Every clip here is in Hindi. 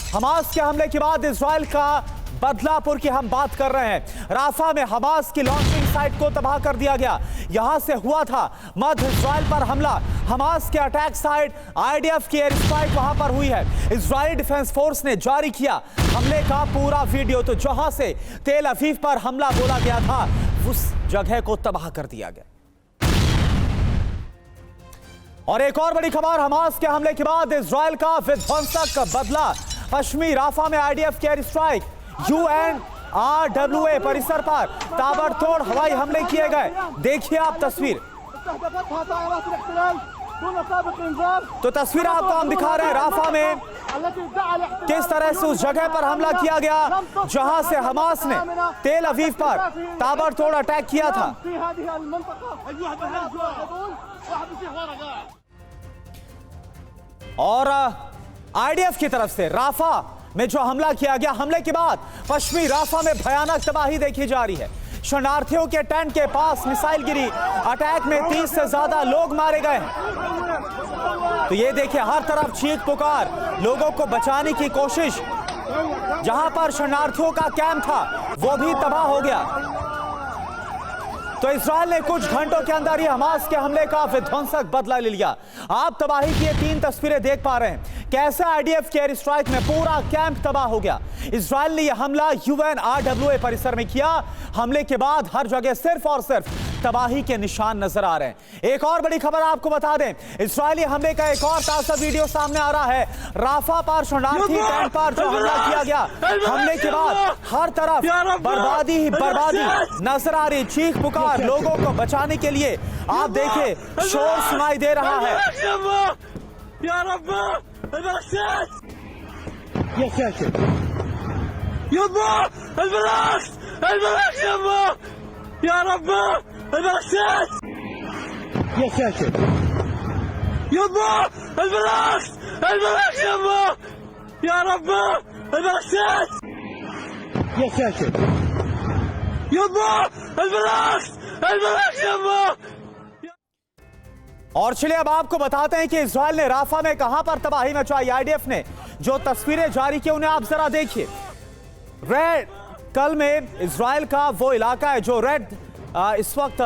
हमास के हमले के बाद इजराइल का बदलापुर की हम बात कर रहे हैं। राफा में हमास की लॉन्चिंग साइट को तबाह कर दिया गया। यहां से हुआ था मध्य इजराइल पर हमला। हमास के अटैक साइट आईडीएफ की एयर स्ट्राइक वहां पर हुई है। इजरायली डिफेंस फोर्स ने जारी किया हमले का पूरा वीडियो। तो जहां से तेल अवीव पर हमला बोला गया था उस जगह को तबाह कर दिया गया। और एक और बड़ी खबर, हमास के हमले के बाद इजराइल का विध्वंसक बदला। पश्चिमी राफा में आईडीएफ की एयर स्ट्राइक, UNRWA परिसर पर ताबड़तोड़ हवाई हमले किए गए। देखिए आप तस्वीर, तो तस्वीर आपको हम दिखा रहे हैं राफा में किस तरह से उस जगह पर हमला किया गया जहां से हमास ने तेल अवीव पर ताबड़तोड़ अटैक किया था। और आईडीएफ की तरफ से राफा में जो हमला किया गया, हमले के बाद पश्चिमी राफा में भयानक तबाही देखी जा रही है। शरणार्थियों के टेंट के पास मिसाइल गिरी। अटैक में 30 से ज्यादा लोग मारे गए। तो ये देखिए, हर तरफ चीख पुकार, लोगों को बचाने की कोशिश। जहां पर शरणार्थियों का कैंप था वो भी तबाह हो गया। तो इजराइल ने कुछ घंटों के अंदर ही हमास के हमले का विध्वंसक बदला ले लिया। आप तबाही की 3 तस्वीरें देख पा रहे हैं, कैसे आईडीएफ के एयर स्ट्राइक में पूरा कैंप तबाह हो गया। इजराइल ने यह हमला UNRWA परिसर में किया। हमले के बाद हर जगह सिर्फ और सिर्फ तबाही के निशान नजर आ रहे हैं। एक और बड़ी खबर आपको बता दें, इजरायली हमले का एक और ताजा वीडियो सामने आ रहा है। राफा पर शरणार्थी कैंप पर जो हमला किया गया, हमले के बाद हर तरफ बर्बादी ही बर्बादी नजर आ रही। चीख पुकार, लोगों को बचाने के लिए आप देखिए शोर सुनाई दे रहा है। और चलिए अब आपको बताते हैं कि इजराइल ने राफा में कहां पर तबाही मचाई। आईडीएफ ने जो तस्वीरें जारी की उन्हें आप जरा देखिए। रेड कल में इजराइल का वो इलाका है जो रेड इस वक्त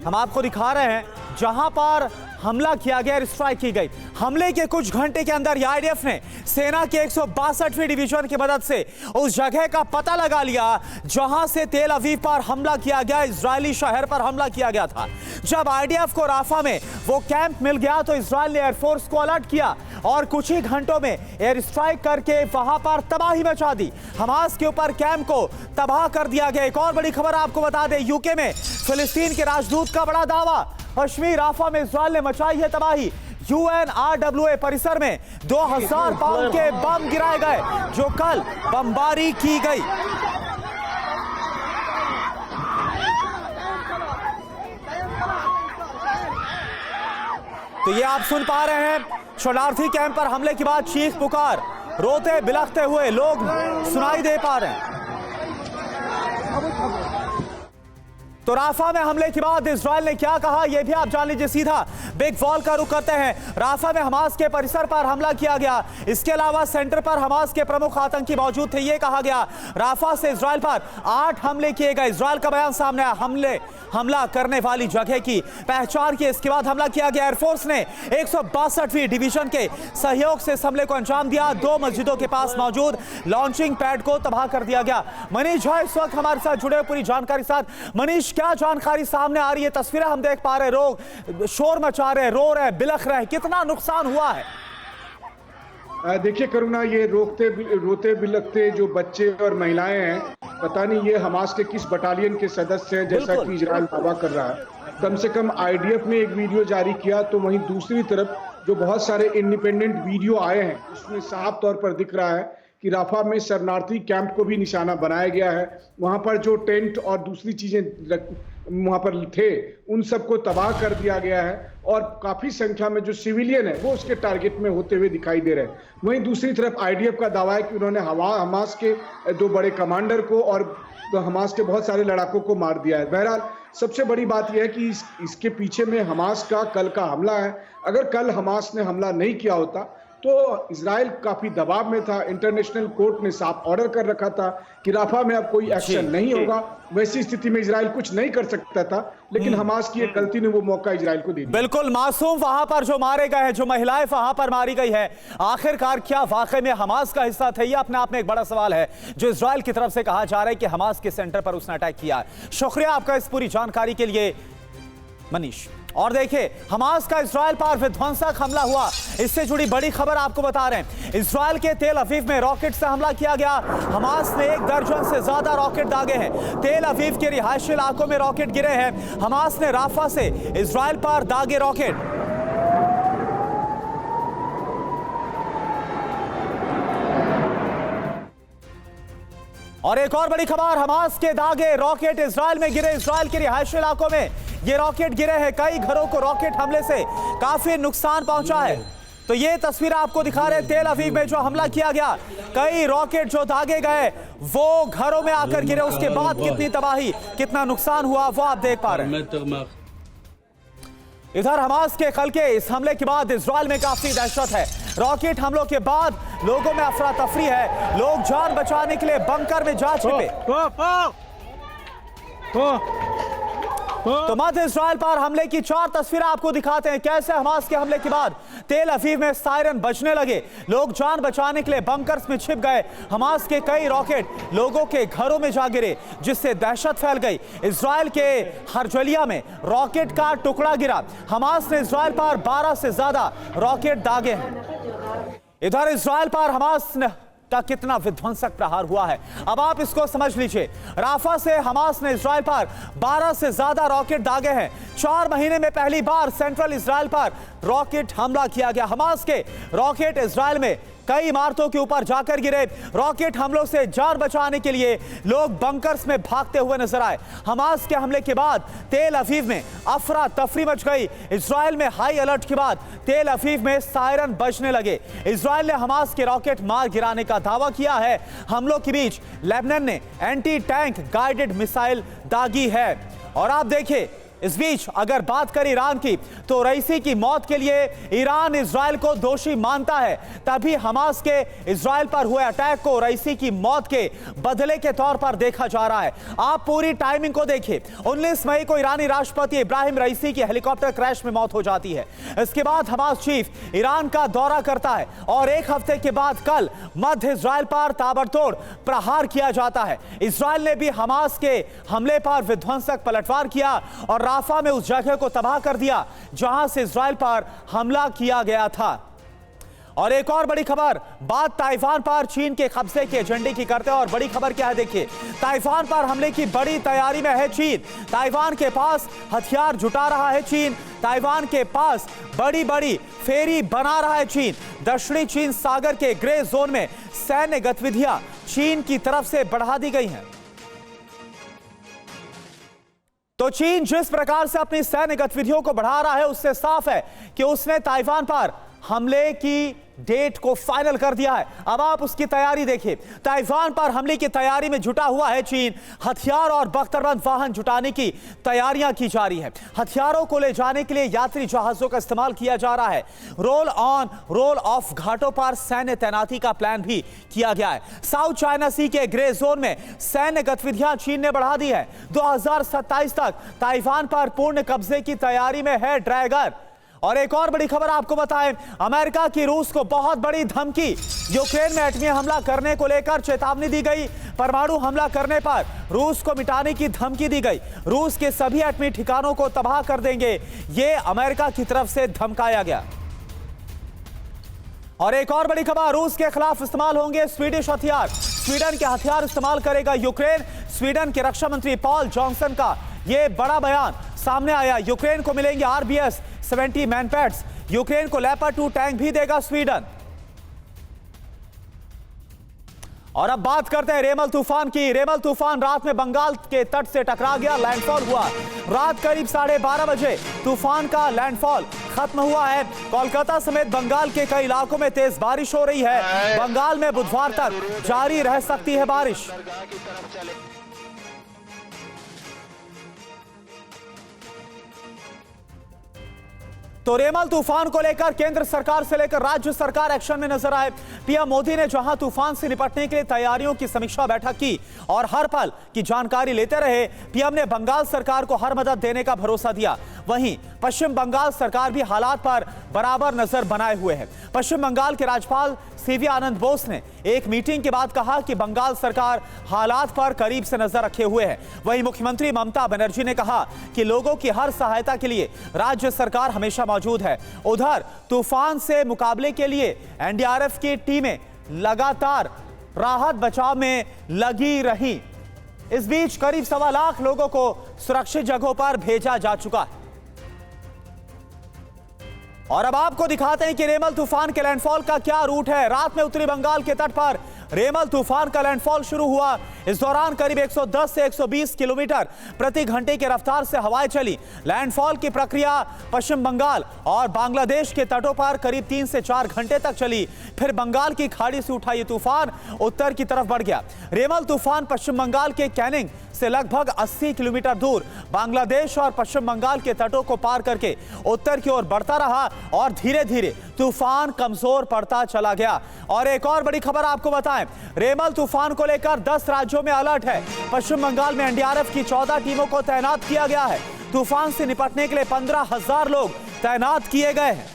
हम आपको दिखा रहे हैं, जहां पर हमला किया गया, स्ट्राइक की गई। हमले के कुछ घंटे के अंदर आईडीएफ ने सेना के 162वीं डिवीजन की मदद से उस जगह का पता लगा लिया जहां से तेल अवीव पर हमला किया गया, इजरायली शहर पर हमला किया गया था। जब आईडीएफ को राफा में वो कैंप मिल गया तो इजराइल ने एयरफोर्स को अलर्ट किया और कुछ ही घंटों में एयर स्ट्राइक करके वहां पर तबाही मचा दी। हमास के ऊपर कैंप को तबाह कर दिया गया। एक और बड़ी खबर आपको बता दें, यूके में फिलिस्तीन के राजदूत का बड़ा दावा, पश्चिमी राफा में इजराइल ने मचाई है तबाही। UNRWA परिसर में 2000 पाउंड के बम गिराए गए जो कल बमबारी की गई। तो ये आप सुन पा रहे हैं, शरणार्थी कैंप पर हमले के बाद चीख पुकार, रोते बिलखते हुए लोग सुनाई दे पा रहे हैं। तो राफा में हमले के बाद इजराइल ने क्या कहा यह भी आप जान लीजिए। सीधा बिग वॉल का रुख करते हैं। राफा में हमास के परिसर पर हमला किया गया। इसके अलावा सेंटर पर हमास के प्रमुख आतंकी मौजूद थे, यह कहा गया। राफा से इजराइल पर 8 हमले किए गए। इजराइल का बयान सामने आया, हमला करने वाली जगह की पहचान की। इसके बाद हमला किया गया। एयरफोर्स ने 162वीं डिवीजन के सहयोग से इस हमले को अंजाम दिया। 2 मस्जिदों के पास मौजूद लॉन्चिंग पैड को तबाह कर दिया गया। मनीष झा इस वक्त हमारे साथ जुड़े पूरी जानकारी साथ। मनीष, क्या जानकारी सामने आ रही है? तस्वीरें हम देख पा रहे, लोग शोर मचा रहे, रो रहे, बिलख रहे, कितना नुकसान हुआ है? देखिए करुणा, ये रोते बिलखते जो बच्चे और महिलाएं हैं, पता नहीं ये हमास के किस बटालियन के सदस्य हैं, जैसा कि इजराइल दावा कर रहा है। कम से कम आईडीएफ ने एक वीडियो जारी किया, तो वहीं दूसरी तरफ जो बहुत सारे इंडिपेंडेंट वीडियो आए हैं उसमें साफ तौर पर दिख रहा है कि राफा में शरणार्थी कैंप को भी निशाना बनाया गया है। वहां पर जो टेंट और दूसरी चीजें वहां पर थे उन सबको तबाह कर दिया गया है और काफी संख्या में जो सिविलियन है वो उसके टारगेट में होते हुए दिखाई दे रहे हैं। वहीं दूसरी तरफ आईडीएफ का दावा है कि उन्होंने हमास के 2 बड़े कमांडर को और हमास के बहुत सारे लड़ाकों को मार दिया है। बहरहाल सबसे बड़ी बात यह है कि इसके पीछे में हमास का कल का हमला है। अगर कल हमास ने हमला नहीं किया होता तो इजराइल काफी दबाव में था। इंटरनेशनल कोर्ट ने साफ ऑर्डर कर रखा था कि राफा में अब कोई एक्शन नहीं होगा। वैसी स्थिति में इजराइल कुछ नहीं कर सकता था, लेकिन हमास की एक गलती ने वो मौका इजराइल को दे दिया। बिल्कुल, मासूम वहां पर जो मारे गए हैं, जो महिलाएं वहां पर मारी गई है, आखिरकार क्या वाकई में हमास का हिस्सा थे? ये अपने आप में एक बड़ा सवाल है जो इजराइल की तरफ से कहा जा रहा है कि हमास के सेंटर पर उसने अटैक किया है। शुक्रिया आपका इस पूरी जानकारी के लिए मनीष। और देखिए, हमास का इजराइल पर विध्वंसक हमला हुआ, इससे जुड़ी बड़ी खबर आपको बता रहे हैं। इजराइल के तेल अवीव में रॉकेट से हमला किया गया। हमास ने 1 दर्जन से ज्यादा रॉकेट दागे हैं। तेल अवीव के रिहायशी इलाकों में रॉकेट गिरे हैं। हमास ने राफा से इजराइल पर दागे रॉकेट। और एक और बड़ी खबर, हमास के दागे रॉकेट इजराइल में गिरे। इजराइल के रिहायशी इलाकों में ये रॉकेट गिरे हैं। कई घरों को रॉकेट हमले से काफी नुकसान पहुंचा है। तो ये तस्वीर आपको दिखा रहे हैं तेल अवीव में जो हमला किया गया। कई रॉकेट जो दागे गए वो घरों में आकर गिरे। उसके बाद कितनी तबाही, कितना नुकसान हुआ वो आप देख पा रहे हैं। इधर हमास के कल के इस हमले के बाद इजराइल में काफी दहशत है। रॉकेट हमलों के बाद लोगों में अफरा तफरी है। लोग जान बचाने के लिए बंकर में जा छिपे। तो मध्य इजराइल पर हमले की 4 तस्वीरें आपको दिखाते हैं। कैसे हमास के हमले के बाद तेल अवीव में सायरन बजने लगे। लोग जान बचाने के लिए बंकर्स में छिप गए। हमास के कई रॉकेट लोगों के घरों में जा गिरे, जिससे दहशत फैल गई। इजराइल के हरजलिया में रॉकेट का टुकड़ा गिरा। हमास ने इजराइल पर 12 से ज्यादा रॉकेट दागे हैं। इधर इजराइल पर हमास का कितना विध्वंसक प्रहार हुआ है, अब आप इसको समझ लीजिए। राफा से हमास ने इजराइल पर 12 से ज्यादा रॉकेट दागे हैं। 4 महीने में पहली बार सेंट्रल इजराइल पर रॉकेट हमला किया गया। हमास के रॉकेट इजराइल में कई इमारतों के ऊपर जाकर गिरे। रॉकेट हमलों से जान बचाने के लिए लोग बंकर्स में भागते हुए नजर आए। हमास के हमले के बाद तेल अवीव में अफरा तफरी मच गई। इजराइल में हाई अलर्ट के बाद तेल अवीव में सायरन बजने लगे। इजराइल ने हमास के रॉकेट मार गिराने का दावा किया है। हमलों के बीच लेबनान ने एंटी टैंक गाइडेड मिसाइल दागी है। और आप देखिए, इस बीच अगर बात करें ईरान की, तो रईसी की मौत के लिए ईरान इजराइल को दोषी मानता है। तभी हमास के इजराइल पर हुए अटैक को रईसी की मौत के बदले के तौर पर देखा जा रहा है। आप पूरी टाइमिंग को देखिए। 19 मई को ईरानी राष्ट्रपति इब्राहिम रईसी की हेलीकॉप्टर क्रैश में मौत हो जाती है। इसके बाद हमास चीफ ईरान का दौरा करता है और 1 हफ्ते के बाद कल मध्य इजराइल पर ताबड़तोड़ प्रहार किया जाता है। इजराइल ने भी हमास के हमले पर विध्वंसक पलटवार किया और राफा में उस जगह को तबाह कर दिया जहां से इजराइल पर हमला किया गया था। और एक और बड़ी खबर, बात ताइवान पर चीन के कब्जे के एजेंडे की करते हैं। और बड़ी खबर क्या है देखिए, ताइवान पर हमले की बड़ी तैयारी में है चीन। ताइवान के पास हथियार जुटा रहा है चीन। ताइवान के पास बड़ी बड़ी फेरी बना रहा है चीन। दक्षिणी चीन सागर के ग्रे जोन में सैन्य गतिविधियां चीन की तरफ से बढ़ा दी गई हैं। तो चीन जिस प्रकार से अपनी सैन्य गतिविधियों को बढ़ा रहा है, उससे साफ है कि उसने ताइवान पर हमले की डेट को फाइनल कर दिया है। अब आप उसकी तैयारी देखिए। ताइवान पर हमले की तैयारी में जुटा हुआ है चीन। हथियार और बख्तरबंद वाहन जुटाने की तैयारियां की जा रही है। हथियारों को ले जाने के लिए यात्री जहाजों का इस्तेमाल किया जा रहा है। रोल ऑन रोल ऑफ घाटों पर सैन्य तैनाती का प्लान भी किया गया है। साउथ चाइना सी के ग्रे जोन में सैन्य गतिविधियां चीन ने बढ़ा दी है। 2027 तक ताइवान पर पूर्ण कब्जे की तैयारी में है ड्रैगन। और एक और बड़ी खबर आपको बताएं, अमेरिका की रूस को बहुत बड़ी धमकी। यूक्रेन में एटमी हमला करने को लेकर चेतावनी दी गई। परमाणु हमला करने पर रूस को मिटाने की धमकी दी गई। रूस के सभी एटमी ठिकानों को तबाह कर देंगे, यह अमेरिका की तरफ से धमकाया गया। और एक और बड़ी खबर, रूस के खिलाफ इस्तेमाल होंगे स्वीडिश हथियार। स्वीडन के हथियार इस्तेमाल करेगा यूक्रेन। स्वीडन के रक्षा मंत्री पॉल जॉनसन का यह बड़ा बयान सामने आया। यूक्रेन को मिलेंगे RBS 70 मैनपैड्स। यूक्रेन को लेपर्ड 2 टैंक भी देगा स्वीडन। और अब बात करते हैं रेमल तूफान की। रेमल तूफान रात में बंगाल के तट से टकरा गया, लैंडफॉल हुआ। रात करीब 12:30 बजे तूफान का लैंडफॉल खत्म हुआ है। कोलकाता समेत बंगाल के कई इलाकों में तेज बारिश हो रही है। बंगाल में बुधवार तक जारी रह सकती है बारिश। तो रेमल तूफान को लेकर केंद्र सरकार से लेकर राज्य सरकार एक्शन में नजर आए। पीएम मोदी ने जहां तूफान से निपटने के लिए तैयारियों की समीक्षा बैठक की और हर पल की जानकारी लेते रहे, पीएम ने बंगाल सरकार को हर मदद देने का भरोसा दिया। वहीं पश्चिम बंगाल सरकार भी हालात पर बराबर नजर बनाए हुए है। पश्चिम बंगाल के राज्यपाल सीवी आनंद बोस ने एक मीटिंग के बाद कहा कि बंगाल सरकार हालात पर करीब से नजर रखे हुए है। वहीं मुख्यमंत्री ममता बनर्जी ने कहा कि लोगों की हर सहायता के लिए राज्य सरकार हमेशा मौजूद है। उधर तूफान से मुकाबले के लिए एनडीआरएफ की टीमें लगातार राहत बचाव में लगी रही। इस बीच करीब 1.25 लाख लोगों को सुरक्षित जगहों पर भेजा जा चुका है। और अब आपको दिखाते हैं कि रेमल तूफान के लैंडफॉल का क्या रूट है। रात में उत्तरी बंगाल के तट पर रेमल तूफान का लैंडफॉल शुरू हुआ। इस दौरान करीब 110 से 120 किलोमीटर प्रति घंटे की रफ्तार से हवाएं चली। लैंडफॉल की प्रक्रिया पश्चिम बंगाल और बांग्लादेश के तटों पर करीब 3 से 4 घंटे तक चली। फिर बंगाल की खाड़ी से उठा ये तूफान उत्तर की तरफ बढ़ गया। रेमल तूफान पश्चिम बंगाल के कैनिंग से लगभग 80 किलोमीटर दूर बांग्लादेश और पश्चिम बंगाल के तटों को पार करके उत्तर की ओर बढ़ता रहा और धीरे धीरे तूफान कमजोर पड़ता चला गया। और एक और बड़ी खबर आपको बताएं, रेमल तूफान को लेकर 10 राज्यों में अलर्ट है। पश्चिम बंगाल में एनडीआरएफ की 14 टीमों को तैनात किया गया है। तूफान से निपटने के लिए 15,000 लोग तैनात किए गए हैं।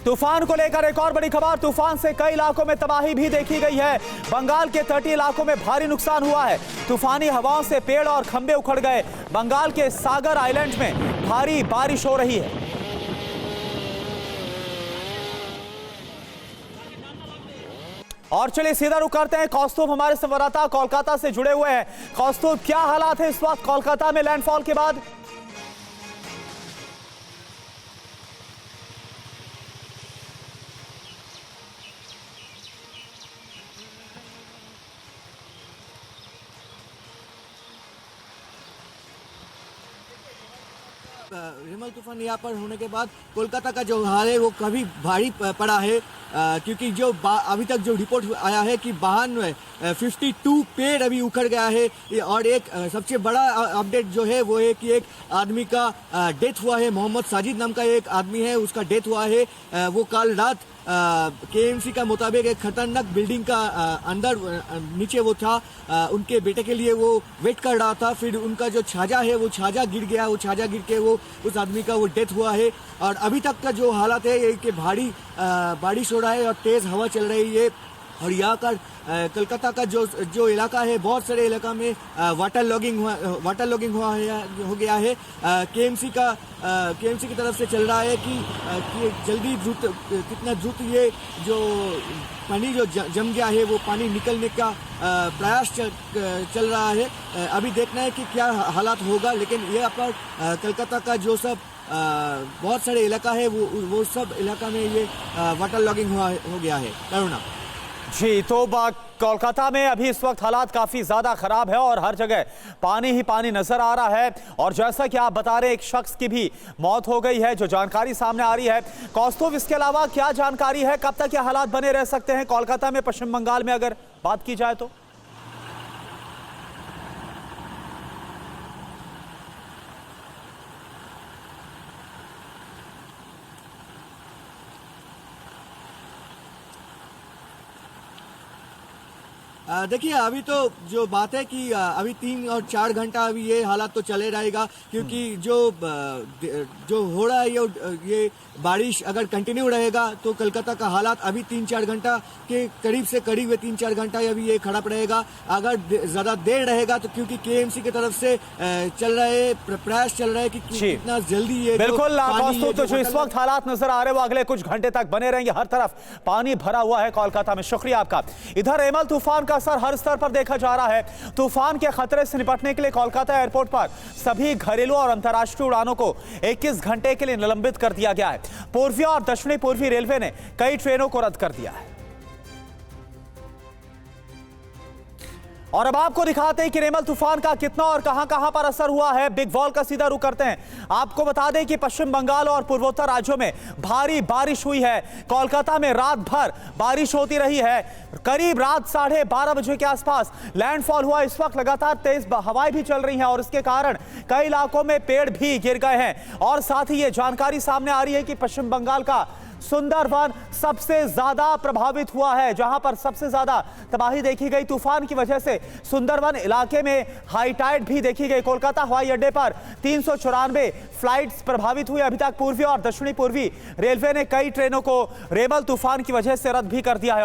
तूफान को लेकर एक और बड़ी खबर, तूफान से कई इलाकों में तबाही भी देखी गई है। बंगाल के तटीय इलाकों में भारी नुकसान हुआ है। तूफानी हवाओं से पेड़ और खंभे उखड़ गए। बंगाल के सागर आइलैंड में भारी बारिश हो रही है। और चलिए सीधा रुक करते हैं, कौस्तुभ हमारे संवाददाता कोलकाता से जुड़े हुए हैं। कौस्तुभ, क्या हालात है इस वक्त कोलकाता में लैंडफॉल के बाद? रेमल तूफान यहाँ पर होने के बाद कोलकाता का जो हाल है वो काफ़ी भारी पड़ा है, क्योंकि जो अभी तक जो रिपोर्ट आया है कि 52 पेड़ अभी उखड़ गया है। और एक सबसे बड़ा अपडेट जो है वो है कि एक आदमी का डेथ हुआ है। मोहम्मद साजिद नाम का एक आदमी है, उसका डेथ हुआ है। वो कल रात केएमसी का मुताबिक एक खतरनाक बिल्डिंग का अंदर नीचे वो था, उनके बेटे के लिए वो वेट कर रहा था। फिर उनका जो छाजा है वो छाजा गिर गया, वो छाजा गिर के वो उस आदमी का वो डेथ हुआ है। और अभी तक का जो हालात है ये कि भारी बारिश हो रहा है और तेज़ हवा चल रही है। और यहाँ का कलकत्ता का जो इलाका है, बहुत सारे इलाका में वाटर लॉगिंग हो गया है। केएमसी की तरफ से चल रहा है कि जल्दी कितना द्रुत ये जो पानी जो जम गया है वो पानी निकलने का प्रयास चल रहा है। अभी देखना है कि क्या हालात होगा, लेकिन यहाँ पर कलकत्ता का जो सब बहुत सारे इलाका है वो सब इलाका में ये वाटर लॉगिंग हो गया है। करुणा जी, तो कोलकाता में अभी इस वक्त हालात काफी ज्यादा खराब है और हर जगह पानी ही पानी नजर आ रहा है। और जैसा कि आप बता रहे, एक शख्स की भी मौत हो गई है, जो जानकारी सामने आ रही है। कौस्तुभ, इसके अलावा क्या जानकारी है, कब तक ये हालात बने रह सकते हैं कोलकाता में, पश्चिम बंगाल में अगर बात की जाए तो? देखिए, अभी तो जो बात है कि अभी 3 और 4 घंटा अभी ये हालात तो चले रहेगा, क्योंकि जो हो रहा है ये बारिश अगर कंटिन्यू रहेगा तो कलकत्ता का हालात अभी 3-4 घंटा के करीब से करीब 3-4 घंटा अभी ये खराब रहेगा। अगर ज़्यादा देर रहेगा तो क्योंकि केएमसी की तरफ से प्रयास चल रहा है कि कितना जल्दी ये बिल्कुल तो जो इस वक्त हालात नजर आ रहे हैं वो अगले कुछ घंटे तक बने रहेंगे। हर तरफ पानी भरा हुआ है कोलकाता में। शुक्रिया आपका। इधर रेमल तूफान का असर हर स्तर पर देखा जा रहा है। तूफान के खतरे से निपटने के लिए कोलकाता एयरपोर्ट पर सभी घरेलू और अंतर्राष्ट्रीय उड़ानों को 21 घंटे के लिए निलंबित कर दिया गया है। पूर्वी और दक्षिणी पूर्वी रेलवे ने कई ट्रेनों को रद्द कर दिया है। और अब आपको दिखाते हैं कि रेमल तूफान का कितना और कहां-कहां पर असर हुआ है। बिग वॉल का सीधा रुख करते हैं। आपको बता दें कि पश्चिम बंगाल और पूर्वोत्तर राज्यों में भारी बारिश हुई है। कोलकाता में रात भर बारिश होती रही है। करीब रात 12:30 बजे के आसपास लैंडफॉल हुआ। इस वक्त लगातार तेज हवाएं भी चल रही हैं और इसके कारण कई इलाकों में पेड़ भी गिर गए हैं। और साथ ही ये जानकारी सामने आ रही है कि पश्चिम बंगाल का सुंदरवन सबसे ज्यादा प्रभावित हुआ है, जहां पर सबसे ज्यादा तबाही देखी गई। तूफान की वजह से सुंदरवन इलाके में हाई टाइड भी देखी गई। कोलकाता हवाई अड्डे पर 394 फ्लाइट्स प्रभावित हुई। अभी तक पूर्वी और दक्षिणी पूर्वी रेलवे ने कई ट्रेनों को रेमल तूफान की वजह से रद्द भी कर दिया है।